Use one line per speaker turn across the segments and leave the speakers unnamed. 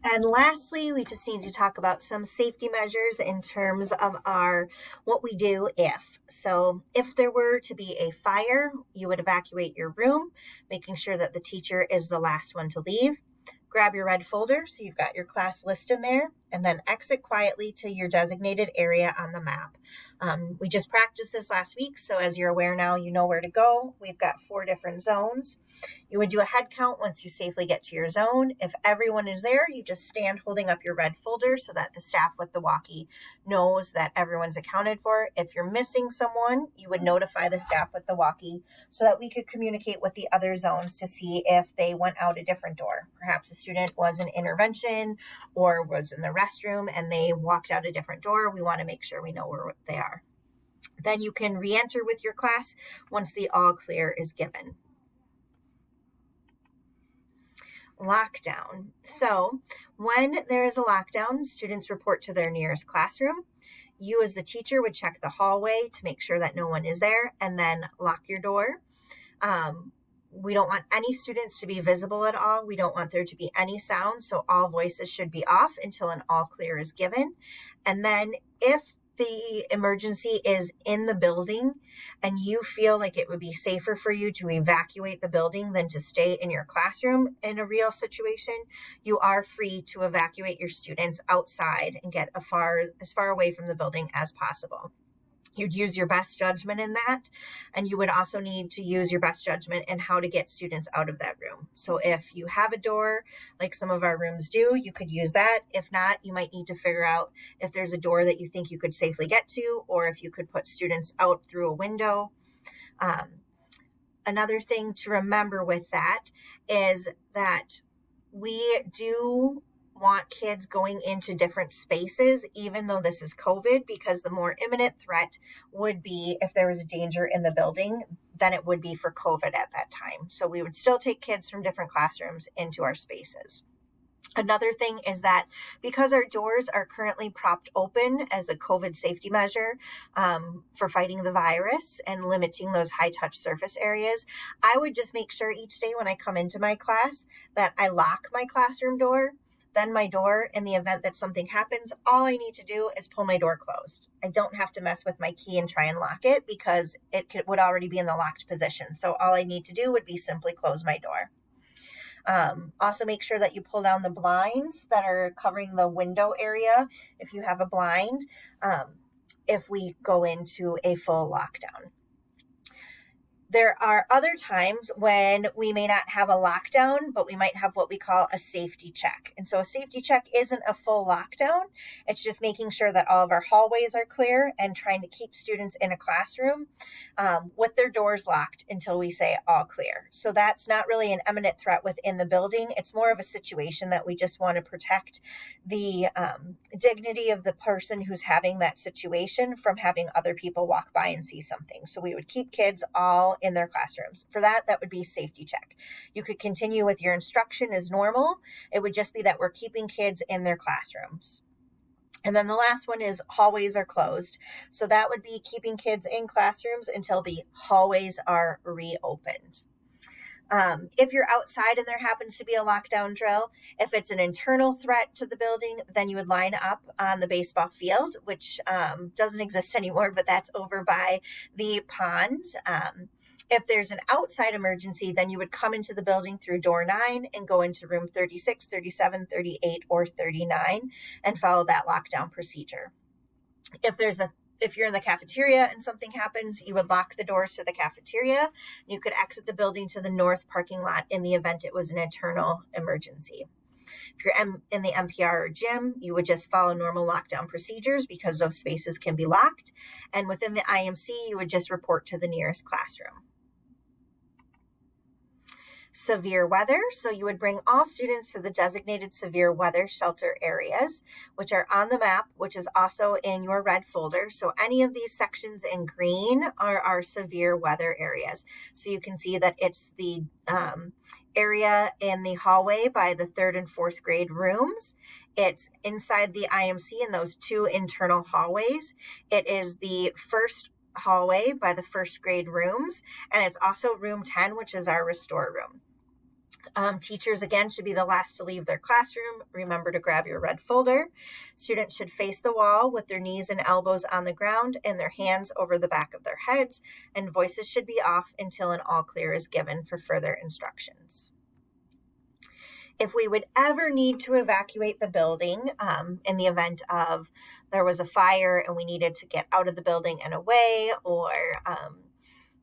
And lastly, we just need to talk about some safety measures in terms of what we do if. So if there were to be a fire, you would evacuate your room, making sure that the teacher is the last one to leave. Grab your red folder so you've got your class list in there, and then exit quietly to your designated area on the map. We just practiced this last week, so as you're aware now, you know where to go. We've got 4 different zones. You would do a head count once you safely get to your zone. If everyone is there, you just stand holding up your red folder so that the staff with the walkie knows that everyone's accounted for. If you're missing someone, you would notify the staff with the walkie so that we could communicate with the other zones to see if they went out a different door. Perhaps a student was in intervention or was in the restroom and they walked out a different door. We want to make sure we know where they are. Then you can re-enter with your class once the all clear is given. Lockdown. So when there is a lockdown, students report to their nearest classroom. You as the teacher would check the hallway to make sure that no one is there and then lock your door. We don't want any students to be visible at all. We don't want there to be any sound, so all voices should be off until an all clear is given. And then if the emergency is in the building and you feel like it would be safer for you to evacuate the building than to stay in your classroom in a real situation, you are free to evacuate your students outside and get as far away from the building as possible. You'd use your best judgment in that, and you would also need to use your best judgment in how to get students out of that room. So if you have a door, like some of our rooms do, you could use that. If not, you might need to figure out if there's a door that you think you could safely get to, or if you could put students out through a window. Another thing to remember with that is that we do want kids going into different spaces, even though this is COVID, because the more imminent threat would be if there was a danger in the building than it would be for COVID at that time. So we would still take kids from different classrooms into our spaces. Another thing is that because our doors are currently propped open as a COVID safety measure for fighting the virus and limiting those high touch surface areas, I would just make sure each day when I come into my class that I lock my classroom door. Then my door, in the event that something happens, all I need to do is pull my door closed. I don't have to mess with my key and try and lock it because would already be in the locked position. So all I need to do would be simply close my door. Also make sure that you pull down the blinds that are covering the window area if you have a blind, if we go into a full lockdown. There are other times when we may not have a lockdown, but we might have what we call a safety check. And so a safety check isn't a full lockdown. It's just making sure that all of our hallways are clear and trying to keep students in a classroom with their doors locked until we say all clear. So that's not really an imminent threat within the building. It's more of a situation that we just want to protect the dignity of the person who's having that situation from having other people walk by and see something. So we would keep kids all in their classrooms. For that would be safety check. You could continue with your instruction as normal. It would just be that we're keeping kids in their classrooms. And then the last one is hallways are closed. So that would be keeping kids in classrooms until the hallways are reopened. If you're outside and there happens to be a lockdown drill, if it's an internal threat to the building, then you would line up on the baseball field, which doesn't exist anymore, but that's over by the pond. If there's an outside emergency, then you would come into the building through door 9 and go into room 36, 37, 38, or 39 and follow that lockdown procedure. If you're in the cafeteria and something happens, you would lock the doors to the cafeteria. You could exit the building to the north parking lot in the event it was an internal emergency. If you're in the MPR or gym, you would just follow normal lockdown procedures because those spaces can be locked. And within the IMC, you would just report to the nearest classroom. Severe weather. So you would bring all students to the designated severe weather shelter areas, which are on the map, which is also in your red folder. So any of these sections in green are our severe weather areas. So you can see that it's the area in the hallway by the 3rd and 4th grade rooms. It's inside the IMC in those 2 internal hallways. It is the first hallway by the 1st grade rooms, and it's also room 10, which is our restore room. Teachers, again, should be the last to leave their classroom. Remember to grab your red folder. Students should face the wall with their knees and elbows on the ground and their hands over the back of their heads, and voices should be off until an all clear is given for further instructions. If we would ever need to evacuate the building in the event of there was a fire and we needed to get out of the building and away, or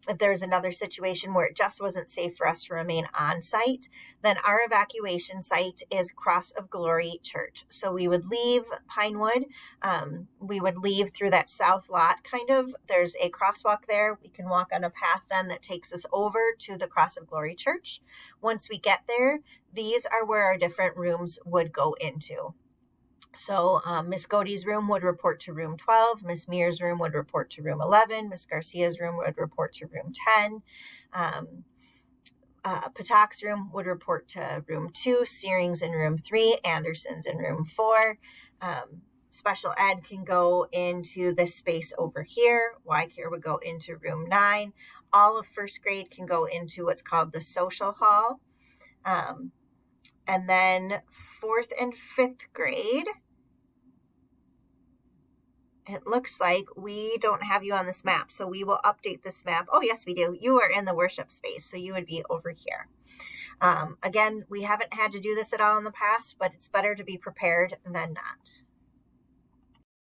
if there's another situation where it just wasn't safe for us to remain on site, then our evacuation site is Cross of Glory Church. So we would leave Pinewood. We would leave through that south lot, kind of. There's a crosswalk there. We can walk on a path then that takes us over to the Cross of Glory Church. Once we get there, these are where our different rooms would go into. So Miss Godey's room would report to room 12. Miss Mears' room would report to room 11. Miss Garcia's room would report to room 10. Patak's room would report to room 2. Searing's in room 3. Anderson's in room 4. Special ed can go into this space over here. Y-Care would go into room 9. All of first grade can go into what's called the social hall. And then 4th and 5th grade, it looks like we don't have you on this map, so we will update this map. Oh, yes, we do. You are in the worship space, so you would be over here. Again, we haven't had to do this at all in the past, but it's better to be prepared than not.